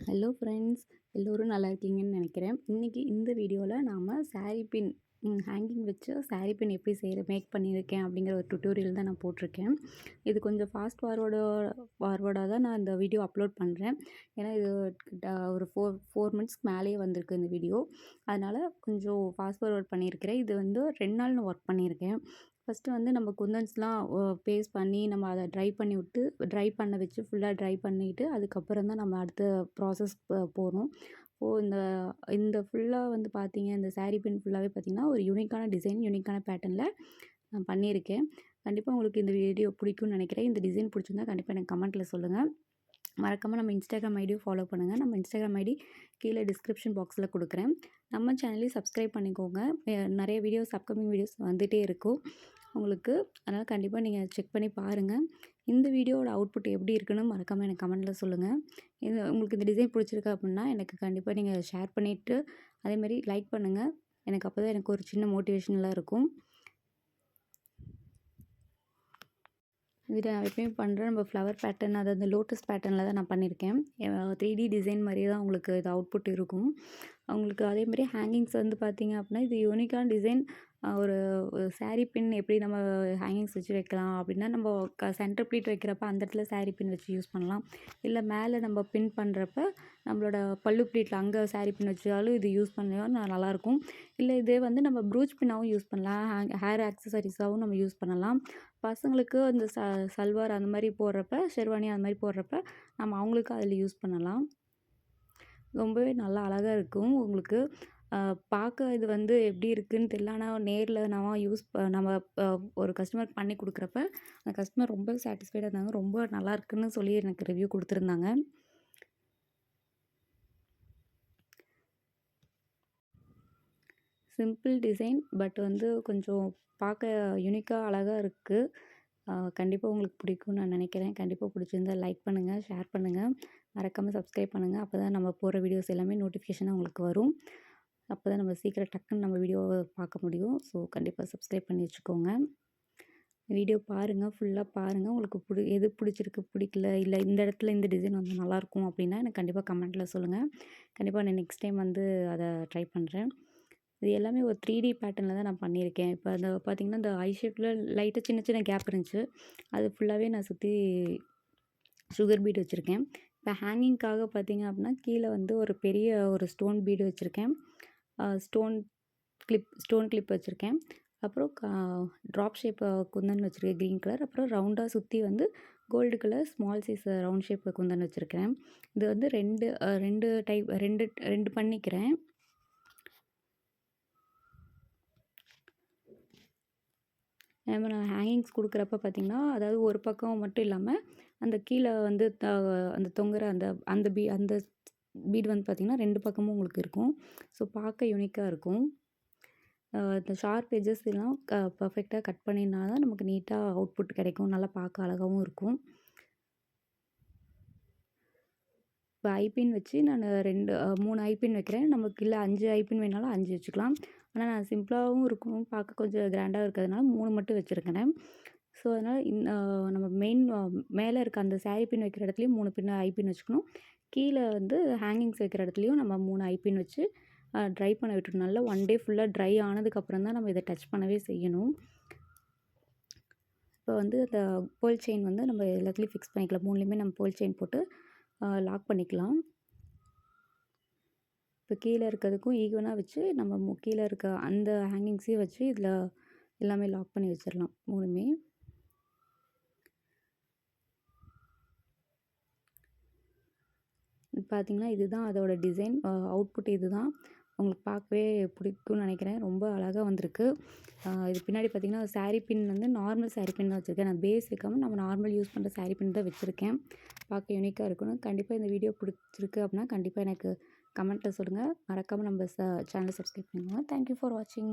Hello friends, எல்லோரும் நல்லா இருக்கீங்கன்னு நினைக்கிறேன். இன்றைக்கி இந்த வீடியோவில் நாம் சாரீ பின் ஹேங்கிங் வச்சு சாரீ பின் எப்படி மேக் பண்ணியிருக்கேன் அப்படிங்கிற ஒரு டுட்டோரியல் தான் நான் போட்டிருக்கேன். இது கொஞ்சம் ஃபார்வர்டாக தான் நான் இந்த வீடியோ அப்லோட் பண்ணுறேன். ஏன்னா இது ஒரு ஃபோர் மினிட்ஸ்க்கு மேலேயே வந்திருக்கு இந்த வீடியோ. அதனால் கொஞ்சம் ஃபாஸ்ட் ஃபார்வர்ட் பண்ணியிருக்கிறேன். இது வந்து 2 நாள் நான் ஒர்க் பண்ணியிருக்கேன். ஃபஸ்ட்டு வந்து நம்ம குந்தன்ஸ்லாம் பேஸ்ட் பண்ணி நம்ம அதை ட்ரை பண்ண வச்சு ஃபுல்லாக ட்ரை பண்ணிவிட்டு அதுக்கப்புறம் தான் நம்ம அடுத்த ப்ராசஸ் போகணும். இந்த இந்த ஃபுல்லாக வந்து பார்த்தீங்க, இந்த சாரீ பின் ஃபுல்லாகவே பார்த்தீங்கன்னா ஒரு யூனிக்கான டிசைன், யூனிக்கான பேட்டர்னில் நான் பண்ணியிருக்கேன். கண்டிப்பாக உங்களுக்கு இந்த வீடியோ பிடிக்கும்னு நினைக்கிறேன். இந்த டிசைன் பிடிச்சிருந்தா கண்டிப்பாக எனக்கு கமெண்ட்டில் சொல்லுங்கள். மறக்காமல் நம்ம இன்ஸ்டாகிராம் ஐடியும் ஃபாலோ பண்ணுங்கள். நம்ம இன்ஸ்டாகிராம் ஐடி கீழே டிஸ்கிரிப்ஷன் பாக்ஸில் கொடுக்குறேன். நம்ம சேனலையும் சப்ஸ்கிரைப் பண்ணிக்கோங்க. நிறைய வீடியோஸ், அப்கமிங் வீடியோஸ் வந்துகிட்டே இருக்கும் உங்களுக்கு. அதனால் கண்டிப்பாக நீங்கள் செக் பண்ணி பாருங்கள். இந்த வீடியோவோட அவுட்புட் எப்படி இருக்குன்னு மறக்காமல் எனக்கு கமெண்ட்டில் சொல்லுங்கள். உங்களுக்கு இந்த டிசைன் பிடிச்சிருக்கு அப்படின்னா எனக்கு கண்டிப்பாக நீங்கள் ஷேர் பண்ணிவிட்டு அதேமாதிரி லைக் பண்ணுங்கள். எனக்கு அப்போ தான் எனக்கு ஒரு சின்ன மோட்டிவேஷனலாக இருக்கும். இது நான் எப்பயும் பண்ணுறேன். நம்ம ஃப்ளவர் பேட்டர்ன், அதாவது லோட்டஸ் பேட்டர்னில் தான் நான் பண்ணியிருக்கேன். 3D டிசைன் மாதிரியே தான் உங்களுக்கு இது அவுட்புட் இருக்கும். உங்களுக்கு அதேமாதிரி ஹேங்கிங்ஸ் வந்து பார்த்தீங்க அப்படின்னா இது யூனிக்கான டிசைன். ஒரு சாரீ பின் எப்படி நம்ம ஹேங்கிங்ஸ் வச்சு வைக்கலாம் அப்படின்னா, நம்ம சென்டர் ப்ளீட் வைக்கிறப்ப அந்த இடத்துல சாரீ பின் வச்சு யூஸ் பண்ணலாம். இல்லை மேலே நம்ம பின் பண்ணுறப்ப நம்மளோட பல்லு ப்ளீட்டில் அங்கே சாரீ பின் வச்சாலும் இது யூஸ் பண்ணாலும் நல்லாயிருக்கும். இல்லை இதே வந்து நம்ம ப்ரூச் பின்னாகவும் யூஸ் பண்ணலாம். ஹேர் ஆக்சசரிஸாகவும் நம்ம யூஸ் பண்ணலாம். பசங்களுக்கு இந்த சல்வார் அந்த மாதிரி போடுறப்ப, ஷெர்வானி அந்த மாதிரி போடுறப்ப நம்ம அவங்களுக்கு அதில் யூஸ் பண்ணலாம். ரொம்பவே நல்லா அழகாக இருக்கும் உங்களுக்கு. பார்க்க இது வந்து எப்படி இருக்குன்னு தெரியல. ஆனால் நேரில் நம்ம ஒரு கஸ்டமருக்கு பண்ணி கொடுக்குறப்ப அந்த கஸ்டமர் ரொம்ப சாட்டிஸ்ஃபைடாக இருந்தாங்க. ரொம்ப நல்லா இருக்குன்னு சொல்லி எனக்கு ரிவ்யூ கொடுத்துருந்தாங்க. சிம்பிள் டிசைன், பட் வந்து கொஞ்சம் பார்க்க யூனிக்காக அழகாக இருக்குது. கண்டிப்பாக உங்களுக்கு பிடிக்கும்னு நான் நினைக்கிறேன். கண்டிப்பாக பிடிச்சிருந்தா லைக் பண்ணுங்கள், ஷேர் பண்ணுங்கள், மறக்காமல் சப்ஸ்கிரைப் பண்ணுங்கள். அப்போ தான் நம்ம போடுற வீடியோஸ் எல்லாமே நோட்டிஃபிகேஷனாக உங்களுக்கு வரும். அப்போ தான் நம்ம சீக்கிரம் டக்குன்னு நம்ம வீடியோவை பார்க்க முடியும். ஸோ கண்டிப்பாக சப்ஸ்கிரைப் பண்ணி வச்சுக்கோங்க. வீடியோ பாருங்கள், ஃபுல்லாக பாருங்கள். உங்களுக்கு எது பிடிச்சிருக்கு, பிடிக்கல, இல்லை இந்த இடத்துல இந்த டிசைன் வந்து நல்லாயிருக்கும் அப்படின்னா எனக்கு கண்டிப்பாக கமெண்ட்டில் சொல்லுங்கள். கண்டிப்பாக நான் நெக்ஸ்ட் டைம் வந்து அதை ட்ரை பண்ணுறேன். இது எல்லாமே ஒரு 3D பேட்டர்னில் தான் நான் பண்ணியிருக்கேன். இப்போ அந்த பார்த்திங்கன்னா, இந்த ஐ ஷேப்பில் லைட்டாக சின்ன சின்ன கேப் இருந்துச்சு. அது ஃபுல்லாகவே நான் சுற்றி சுகர் பீட் வச்சுருக்கேன். இப்போ ஹேங்கிங்க்காக பார்த்திங்க அப்படின்னா, கீழே வந்து ஒரு பெரிய ஒரு ஸ்டோன் பீடு வச்சுருக்கேன். ஸ்டோன் கிளிப் வச்சுருக்கேன். அப்புறம் ட்ராப் ஷேப் குந்தன் வச்சுருக்கேன், க்ரீன் கலர். அப்புறம் ரவுண்டாக சுற்றி வந்து gold colour small size round shape kundan வச்சுருக்கிறேன். இது வந்து 2 பண்ணிக்கிறேன். நம்ம நான் ஹேங்கிங்ஸ் கொடுக்குறப்ப பார்த்திங்கன்னா, அதாவது ஒரு பக்கம் மட்டும் இல்லாமல் அந்த கீழே வந்து அந்த தொங்குற அந்த பீடு வந்து பார்த்திங்கன்னா 2 பக்கமும் உங்களுக்கு இருக்கும். ஸோ பார்க்க யூனிக்காக இருக்கும். இந்த ஷார்ப் எட்ஜஸ் எல்லாம் பர்ஃபெக்டாக கட் பண்ணினா தான் நமக்கு நீட்டாக அவுட்புட் கிடைக்கும். நல்லா பார்க்க அழகாகவும் இருக்கும். இப்போ ஐபின் வச்சு நான் 3 ஐபின் வைக்கிறேன். நமக்கு இல்லை 5 ஐபின் வேணாலும் 5 வச்சுக்கலாம். ஆனால் நான் சிம்பிளாகவும் இருக்கும், பார்க்க கொஞ்சம் கிராண்டாக இருக்கிறதுனால 3 மட்டும் வச்சுருக்கிறேன். ஸோ அதனால் நம்ம மேலே இருக்க அந்த சாரீ பின் வைக்கிற இடத்துலையும் 3 ஐபின் வச்சுக்கணும். கீழே வந்து ஹேங்கிங்ஸ் வைக்கிற இடத்துலையும் நம்ம 3 ஐபின் வச்சு ட்ரை பண்ண விட்டுணும். நல்லா 1 டே ஃபுல்லாக ட்ரை ஆனதுக்கப்புறம் தான் நம்ம இதை டச் பண்ணவே செய்யணும். இப்போ வந்து அந்த பேர்ல் செயின் வந்து நம்ம எல்லாத்துலேயும் ஃபிக்ஸ் பண்ணிக்கலாம். 3லேயுமே நம்ம பேர்ல் செயின் போட்டு லாக் பண்ணிக்கலாம். இப்போ கீழே இருக்கிறதுக்கும் ஈவனாக வச்சு நம்ம கீழே இருக்க அந்த ஹேங்கிங்ஸையும் வச்சு இதில் எல்லாமே லாக் பண்ணி வச்சிடலாம் 3மே. பார்த்திங்கன்னா இதுதான் அதோட டிசைன். அவுட்புட் இதுதான். உங்களுக்கு பார்க்கவே பிடிக்கும்னு நினைக்கிறேன். ரொம்ப அழகாக வந்திருக்கு. இது பின்னாடி பார்த்திங்கன்னா சாரீ பின் வந்து நார்மல் சாரீ பின் தான் வச்சுருக்கேன். நான் பேஸ் வைக்காமல் நம்ம நார்மல் யூஸ் பண்ணுற சாரீ பின் தான் வச்சுருக்கேன். பார்க்க யூனிக்காக இருக்கணும். கண்டிப்பாக இந்த வீடியோ பிடிச்சிருக்கு அப்படின்னா கண்டிப்பாக எனக்கு கமெண்ட்டில் சொல்லுங்கள். மறக்காமல் நம்ம சேனலை சப்ஸ்கிரைப் பண்ணுங்கள். தேங்க்யூ ஃபார் வாட்சிங்.